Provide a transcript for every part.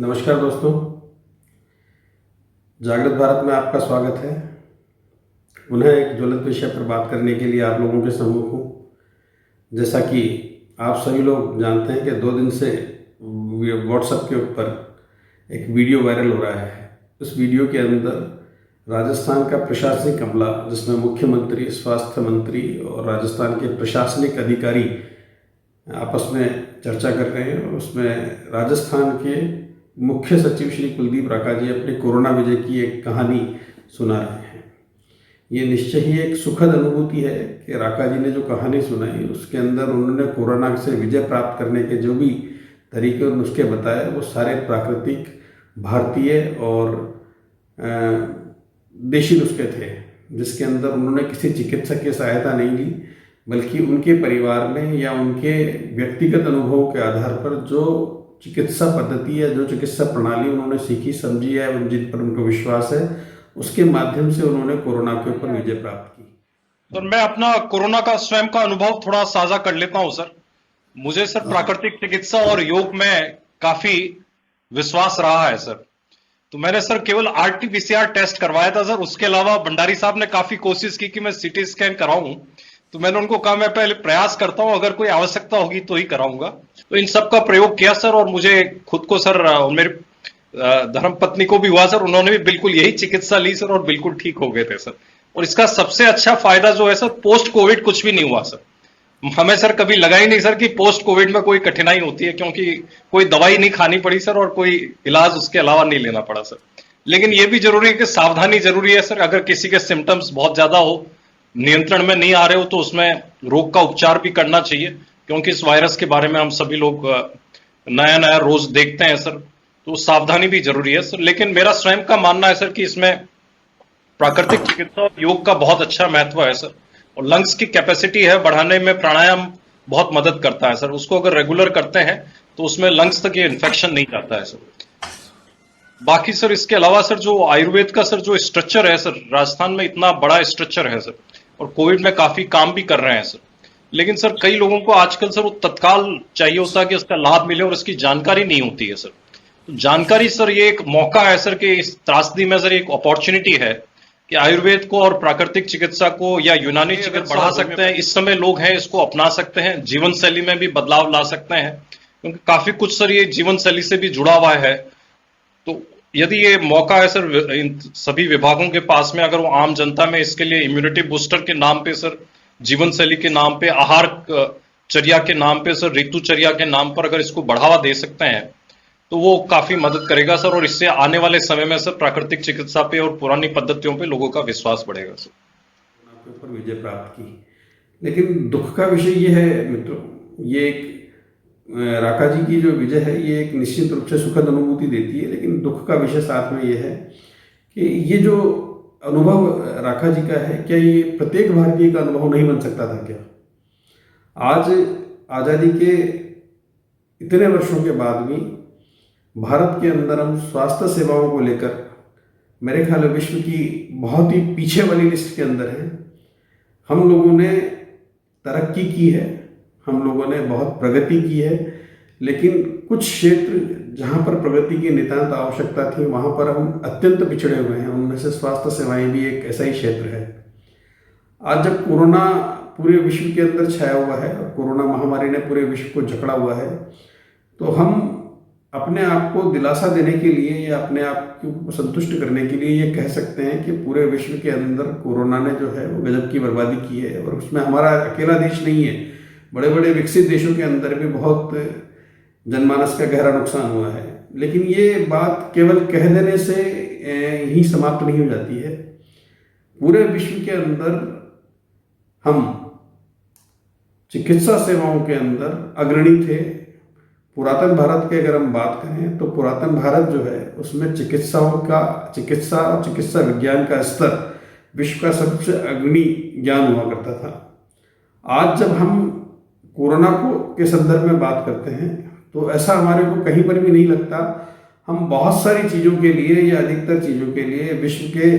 नमस्कार दोस्तों, जागृत भारत में आपका स्वागत है। पुनः एक ज्वलंत विषय पर बात करने के लिए आप लोगों के सम्मुख हूँ। जैसा कि आप सभी लोग जानते हैं कि 2 दिन से व्हाट्सएप के ऊपर एक वीडियो वायरल हो रहा है। उस वीडियो के अंदर राजस्थान का प्रशासनिक अमला, जिसमें मुख्यमंत्री, स्वास्थ्य मंत्री और राजस्थान के प्रशासनिक अधिकारी आपस में चर्चा कर रहे हैं। उसमें राजस्थान के मुख्य सचिव श्री कुलदीप राका जी अपने कोरोना विजय की एक कहानी सुना रहे हैं। ये निश्चय ही एक सुखद अनुभूति है कि राका जी ने जो कहानी सुनाई उसके अंदर उन्होंने कोरोना से विजय प्राप्त करने के जो भी तरीके और नुस्खे बताए वो सारे प्राकृतिक, भारतीय और देशी नुस्खे थे, जिसके अंदर उन्होंने किसी चिकित्सक की सहायता नहीं ली, बल्कि उनके परिवार में या उनके व्यक्तिगत अनुभवों के आधार पर जो चिकित्सा पद्धति या जो चिकित्सा प्रणाली उन्होंने सीखी, समझी है, जिन पर उनको विश्वास है, उसके माध्यम से उन्होंने कोरोना के ऊपर विजय प्राप्त की। सर, मैं अपना कोरोना का स्वयं का अनुभव थोड़ा साझा कर लेता हूं सर। मुझे सर प्राकृतिक चिकित्सा और योग में काफी विश्वास रहा है सर। तो मैंने सर केवल आरटीपीसीआर टेस्ट करवाया था सर। उसके अलावा भंडारी साहब ने काफी कोशिश की कि मैं सीटी स्कैन कराऊं, तो मैंने उनको कहा मैं पहले प्रयास करता हूं, अगर कोई आवश्यकता होगी तो ही कराऊंगा। तो इन सब का प्रयोग किया सर, और मुझे खुद को सर और मेरी धर्म पत्नी को भी हुआ सर। उन्होंने भी बिल्कुल यही चिकित्सा ली सर और बिल्कुल ठीक हो गए थे सर। और इसका सबसे अच्छा फायदा जो है सर, पोस्ट कोविड कुछ भी नहीं हुआ सर। हमें सर कभी लगा ही नहीं सर कि पोस्ट कोविड में कोई कठिनाई होती है, क्योंकि कोई दवाई नहीं खानी पड़ी सर और कोई इलाज उसके अलावा नहीं लेना पड़ा सर। लेकिन यह भी जरूरी है कि सावधानी जरूरी है सर। अगर किसी के सिम्टम्स बहुत ज्यादा हो, नियंत्रण में नहीं आ रहे हो, तो उसमें रोग का उपचार भी करना चाहिए, क्योंकि इस वायरस के बारे में हम सभी लोग नया नया रोज देखते हैं सर। तो सावधानी भी जरूरी है सर। लेकिन मेरा स्वयं का मानना है सर कि इसमें प्राकृतिक चिकित्सा और योग का बहुत अच्छा महत्व है सर। और लंग्स की कैपेसिटी है बढ़ाने में प्राणायाम बहुत मदद करता है सर। उसको अगर रेगुलर करते हैं तो उसमें लंग्स तक ये इन्फेक्शन नहीं जाता है सर। बाकी सर इसके अलावा सर जो आयुर्वेद का सर जो स्ट्रक्चर है सर, राजस्थान में इतना बड़ा स्ट्रक्चर है सर, और कोविड में काफी काम भी कर रहे हैं सर। लेकिन सर कई लोगों को आजकल सर वो तत्काल चाहिए होता है कि उसका लाभ मिले, और उसकी जानकारी नहीं होती है सर। तो जानकारी सर ये एक मौका है सर कि इस त्रासदी में सर एक अपॉर्चुनिटी है कि आयुर्वेद को और प्राकृतिक चिकित्सा को या यूनानी चिकित्सा बढ़ा सकते हैं। इस समय लोग हैं इसको अपना सकते हैं, जीवन शैली में भी बदलाव ला सकते हैं, क्योंकि काफी कुछ सर ये जीवन शैली से भी जुड़ा हुआ है। तो यदि ये मौका है सर इन सभी विभागों के पास में, अगर वो आम जनता में इसके लिए इम्यूनिटी बूस्टर के नाम पे सर, जीवन शैली के नाम पे, आहार चर्या के नाम पे सर, ऋतुचर्या के नाम पर अगर इसको बढ़ावा दे सकते हैं तो वो काफी मदद करेगा सर। और इससे आने वाले समय में सर प्राकृतिक चिकित्सा पे और पुरानी पद्धतियों पे लोगों का विश्वास बढ़ेगा सर। कोरोना के ऊपर विजय प्राप्त की, लेकिन दुख का विषय ये है मित्रों, ये एक राका जी की जो विजय है ये एक निश्चित रूप से सुखद अनुभूति देती है, लेकिन दुख का विषय साथ में ये है कि ये जो अनुभव राका जी का है, क्या ये प्रत्येक भारतीय का अनुभव नहीं बन सकता था क्या? आज आज़ादी के इतने वर्षों के बाद भी भारत के अंदर हम स्वास्थ्य सेवाओं को लेकर मेरे ख्याल में विश्व की बहुत ही पीछे वाली लिस्ट के अंदर है। हम लोगों ने तरक्की की है, हम लोगों ने बहुत प्रगति की है, लेकिन कुछ क्षेत्र जहाँ पर प्रगति की नितांत आवश्यकता थी वहाँ पर हम अत्यंत पिछड़े हुए हैं। उनमें से स्वास्थ्य सेवाएं भी एक ऐसा ही क्षेत्र है। आज जब कोरोना पूरे विश्व के अंदर छाया हुआ है और कोरोना महामारी ने पूरे विश्व को जकड़ा हुआ है, तो हम अपने आप को दिलासा देने के लिए या अपने आप को संतुष्ट करने के लिए ये कह सकते हैं कि पूरे विश्व के अंदर कोरोना ने जो है वो गजब की बर्बादी की है। और उसमें हमारा अकेला देश नहीं है, बड़े बड़े विकसित देशों के अंदर भी बहुत जनमानस का गहरा नुकसान हुआ है। लेकिन ये बात केवल कह देने से ही समाप्त नहीं हो जाती है। पूरे विश्व के अंदर हम चिकित्सा सेवाओं के अंदर अग्रणी थे। पुरातन भारत की अगर हम बात करें तो पुरातन भारत जो है उसमें चिकित्सा और चिकित्सा विज्ञान का स्तर विश्व का सबसे अग्रणी ज्ञान हुआ करता था। आज जब हम कोरोना को के संदर्भ में बात करते हैं तो ऐसा हमारे को कहीं पर भी नहीं लगता। हम बहुत सारी चीज़ों के लिए या अधिकतर चीज़ों के लिए विश्व के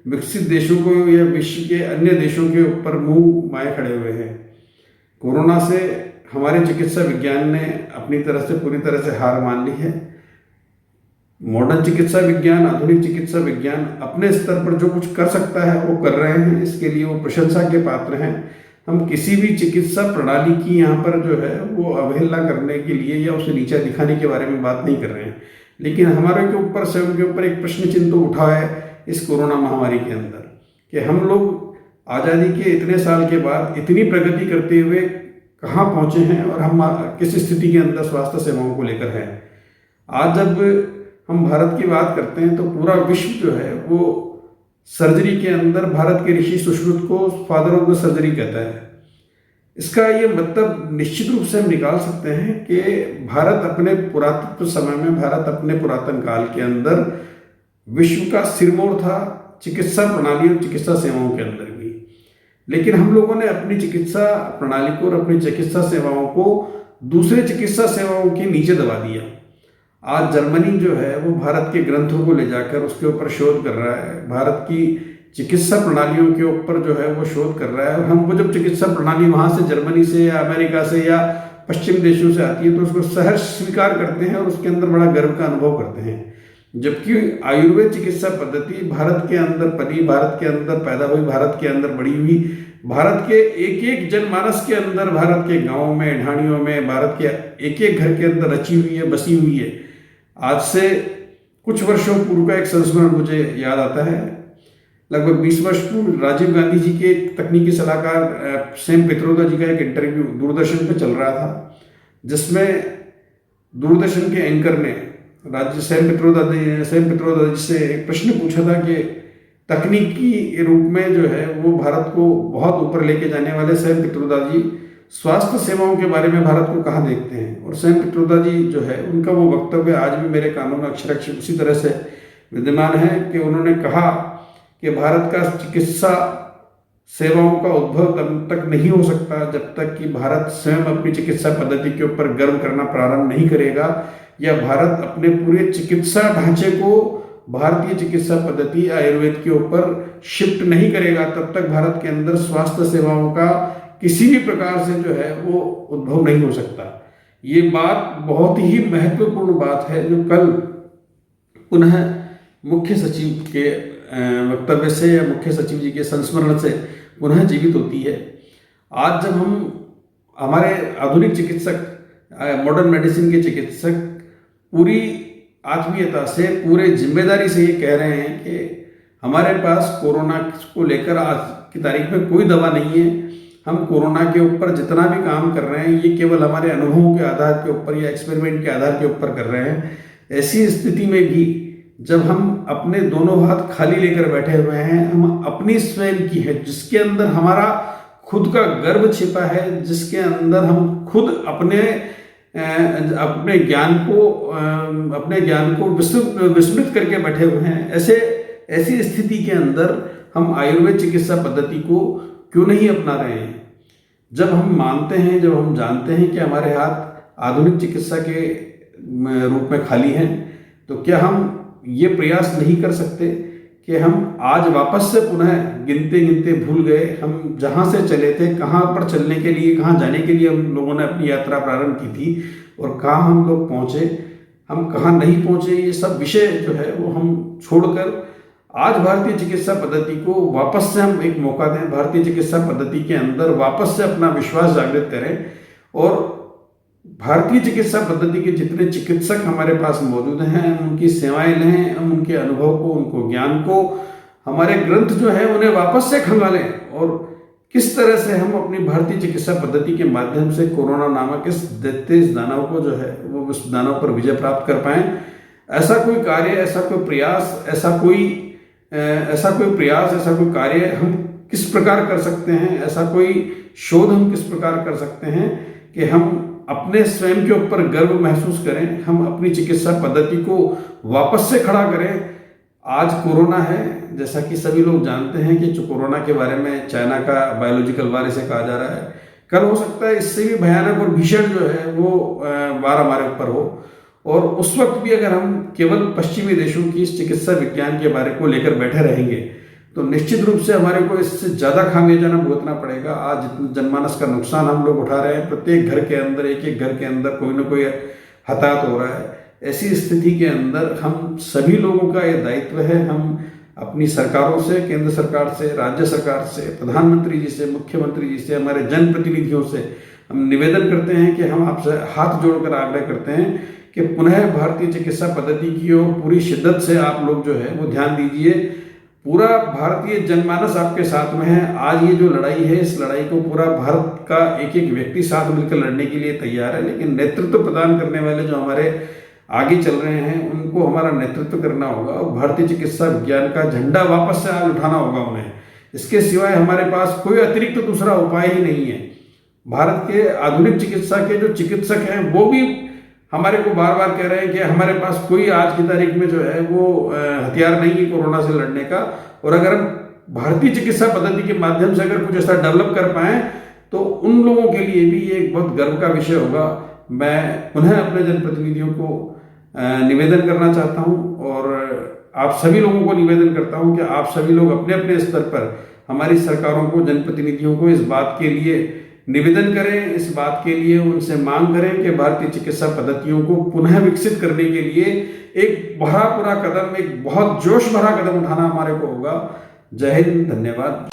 विकसित देशों को या विश्व के अन्य देशों के ऊपर मुंह माए खड़े हुए हैं। कोरोना से हमारे चिकित्सा विज्ञान ने अपनी तरह से पूरी तरह से हार मान ली है। मॉडर्न चिकित्सा विज्ञान, आधुनिक चिकित्सा विज्ञान अपने स्तर पर जो कुछ कर सकता है वो कर रहे हैं, इसके लिए वो प्रशंसा के पात्र हैं। हम किसी भी चिकित्सा प्रणाली की यहाँ पर जो है वो अवहेलना करने के लिए या उसे नीचा दिखाने के बारे में बात नहीं कर रहे हैं, लेकिन हमारे के ऊपर स्वयं के ऊपर एक प्रश्न चिन्ह तो उठा है इस कोरोना महामारी के अंदर कि हम लोग आज़ादी के इतने साल के बाद इतनी प्रगति करते हुए कहाँ पहुँचे हैं और हम किस स्थिति के अंदर स्वास्थ्य सेवाओं को लेकर हैं। आज जब हम भारत की बात करते हैं तो पूरा विश्व जो है वो सर्जरी के अंदर भारत के ऋषि सुश्रुत को फादर ऑफ द सर्जरी कहता है। इसका ये मतलब निश्चित रूप से हम निकाल सकते हैं कि भारत अपने पुरातत्व समय में, भारत अपने पुरातन काल के अंदर विश्व का सिरमौर था चिकित्सा प्रणाली और चिकित्सा सेवाओं के अंदर भी। लेकिन हम लोगों ने अपनी चिकित्सा प्रणाली को और अपनी चिकित्सा सेवाओं को दूसरे चिकित्सा सेवाओं के नीचे दबा दिया। आज जर्मनी जो है वो भारत के ग्रंथों को ले जाकर उसके ऊपर शोध कर रहा है, भारत की चिकित्सा प्रणालियों के ऊपर जो है वो शोध कर रहा है। और हम वो जब चिकित्सा प्रणाली वहाँ से जर्मनी से या अमेरिका से या पश्चिम देशों से आती है तो उसको सहर्ष स्वीकार करते हैं और उसके अंदर बड़ा गर्व का अनुभव करते हैं। जबकि आयुर्वेद चिकित्सा पद्धति भारत के अंदर पली, भारत के अंदर पैदा हुई, भारत के अंदर बड़ी हुई, भारत के एक एक जनमानस के अंदर, भारत के गाँवों में, ढाणियों में, भारत के एक एक घर के अंदर रची हुई है, बसी हुई है। आज से कुछ वर्षों पूर्व का एक संस्मरण मुझे याद आता है। लगभग 20 वर्ष पूर्व राजीव गांधी जी के तकनीकी सलाहकार सैम पित्रोदा जी का एक इंटरव्यू दूरदर्शन पे चल रहा था, जिसमें दूरदर्शन के एंकर ने सैम पित्रोदा जी से एक प्रश्न पूछा था कि तकनीकी रूप में जो है वो भारत को बहुत ऊपर लेके जाने वाले सैम पित्रोदा जी स्वास्थ्य सेवाओं के बारे में भारत को कहाँ देखते हैं। और सैम पित्रोदा जी जो है उनका वो वक्तव्य आज भी मेरे कानों में अक्षरशः उसी तरह से विद्यमान है कि उन्होंने कहा कि भारत का चिकित्सा सेवाओं का उद्भव तब तक नहीं हो सकता जब तक कि भारत स्वयं अपनी चिकित्सा पद्धति के ऊपर गर्व करना प्रारंभ नहीं करेगा, या भारत अपने पूरे चिकित्सा ढांचे को भारतीय चिकित्सा पद्धति आयुर्वेद के ऊपर शिफ्ट नहीं करेगा, तब तक भारत के अंदर स्वास्थ्य सेवाओं का किसी भी प्रकार से जो है वो उद्भव नहीं हो सकता। ये बात बहुत ही महत्वपूर्ण बात है जो कल पुनः मुख्य सचिव के वक्तव्य से या मुख्य सचिव जी के संस्मरण से पुनः जीवित होती है। आज जब हम हमारे आधुनिक चिकित्सक, मॉडर्न मेडिसिन के चिकित्सक पूरी आत्मीयता से, पूरे जिम्मेदारी से ये कह रहे हैं कि हमारे पास कोरोना को लेकर आज की तारीख में कोई दवा नहीं है, हम कोरोना के ऊपर जितना भी काम कर रहे हैं ये केवल हमारे अनुभवों के आधार के ऊपर या एक्सपेरिमेंट के आधार के ऊपर कर रहे हैं। ऐसी स्थिति में भी जब हम अपने दोनों हाथ खाली लेकर बैठे हुए हैं, हम अपनी स्वयं की है जिसके अंदर हमारा खुद का गर्व छिपा है, जिसके अंदर हम खुद अपने ज्ञान को विस्मृत करके बैठे हुए हैं, ऐसी स्थिति के अंदर हम आयुर्वेद चिकित्सा पद्धति को क्यों नहीं अपना रहे हैं। जब हम मानते हैं, जब हम जानते हैं कि हमारे हाथ आधुनिक चिकित्सा के रूप में खाली हैं, तो क्या हम ये प्रयास नहीं कर सकते कि हम आज वापस से पुनः गिनते गिनते भूल गए हम जहाँ से चले थे, कहाँ पर चलने के लिए, कहाँ जाने के लिए हम लोगों ने अपनी यात्रा प्रारंभ की थी और कहाँ हम लोग पहुँचे, हम कहाँ नहीं पहुँचे, ये सब विषय जो है वो हम छोड़कर आज भारतीय चिकित्सा पद्धति को वापस से हम एक मौका दें, भारतीय चिकित्सा पद्धति के अंदर वापस से अपना विश्वास जागृत करें और भारतीय चिकित्सा पद्धति के जितने चिकित्सक हमारे पास मौजूद हैं उनकी सेवाएं लें, हम उनके अनुभव को, उनको ज्ञान को, हमारे ग्रंथ जो है उन्हें वापस से खंगालें और किस तरह से हम अपनी भारतीय चिकित्सा पद्धति के माध्यम से कोरोना नामक इस दैत्य इस दानव को जो है वो उस दानव पर विजय प्राप्त कर पाएं। ऐसा कोई कार्य, ऐसा कोई प्रयास, ऐसा कोई कार्य हम किस प्रकार कर सकते हैं, ऐसा कोई शोध हम किस प्रकार कर सकते हैं कि हम अपने स्वयं के ऊपर गर्व महसूस करें, हम अपनी चिकित्सा पद्धति को वापस से खड़ा करें। आज कोरोना है, जैसा कि सभी लोग जानते हैं कि जो कोरोना के बारे में चाइना का बायोलॉजिकल वार इसे कहा जा रहा है, कल हो सकता है इससे भी भयानक और भीषण जो है वो वार हमारे ऊपर हो। और उस वक्त भी अगर हम केवल पश्चिमी देशों की इस चिकित्सा विज्ञान के बारे को लेकर बैठे रहेंगे तो निश्चित रूप से हमारे को इससे ज़्यादा खामियाजा भुगतना पड़ेगा। आज जितना जनमानस का नुकसान हम लोग उठा रहे हैं, प्रत्येक घर के अंदर, एक एक घर के अंदर कोई ना कोई हताहत हो रहा है, ऐसी स्थिति के अंदर हम सभी लोगों का ये दायित्व है, हम अपनी सरकारों से, केंद्र सरकार से, राज्य सरकार से, प्रधानमंत्री जी से, मुख्यमंत्री जी से, हमारे जनप्रतिनिधियों से हम निवेदन करते हैं कि हम आपसे हाथ जोड़कर आग्रह करते हैं कि पुनः भारतीय चिकित्सा पद्धति की ओर पूरी शिद्दत से आप लोग जो है वो ध्यान दीजिए। पूरा भारतीय जनमानस आपके साथ में है। आज ये जो लड़ाई है, इस लड़ाई को पूरा भारत का एक एक व्यक्ति साथ मिलकर लड़ने के लिए तैयार है, लेकिन नेतृत्व प्रदान करने वाले जो हमारे आगे चल रहे हैं उनको हमारा नेतृत्व करना होगा और भारतीय चिकित्सा विज्ञान का झंडा वापस से आज उठाना होगा उन्हें। इसके सिवाय हमारे पास कोई अतिरिक्त दूसरा उपाय ही नहीं है। भारत के आधुनिक चिकित्सा के जो चिकित्सक हैं वो भी हमारे को बार बार कह रहे हैं कि हमारे पास कोई आज की तारीख में जो है वो हथियार नहीं है कोरोना से लड़ने का, और अगर हम भारतीय चिकित्सा पद्धति के माध्यम से अगर कुछ ऐसा डेवलप कर पाए तो उन लोगों के लिए भी ये एक बहुत गर्व का विषय होगा। मैं पुनः अपने जनप्रतिनिधियों को निवेदन करना चाहता हूं और आप सभी लोगों को निवेदन करता हूं कि आप सभी लोग अपने अपने स्तर पर हमारी सरकारों को, जनप्रतिनिधियों को इस बात के लिए निवेदन करें, इस बात के लिए उनसे मांग करें कि भारतीय चिकित्सा पद्धतियों को पुनः विकसित करने के लिए एक बड़ा पूरा कदम, एक बहुत जोश भरा कदम उठाना हमारे को होगा। जय हिंद, धन्यवाद।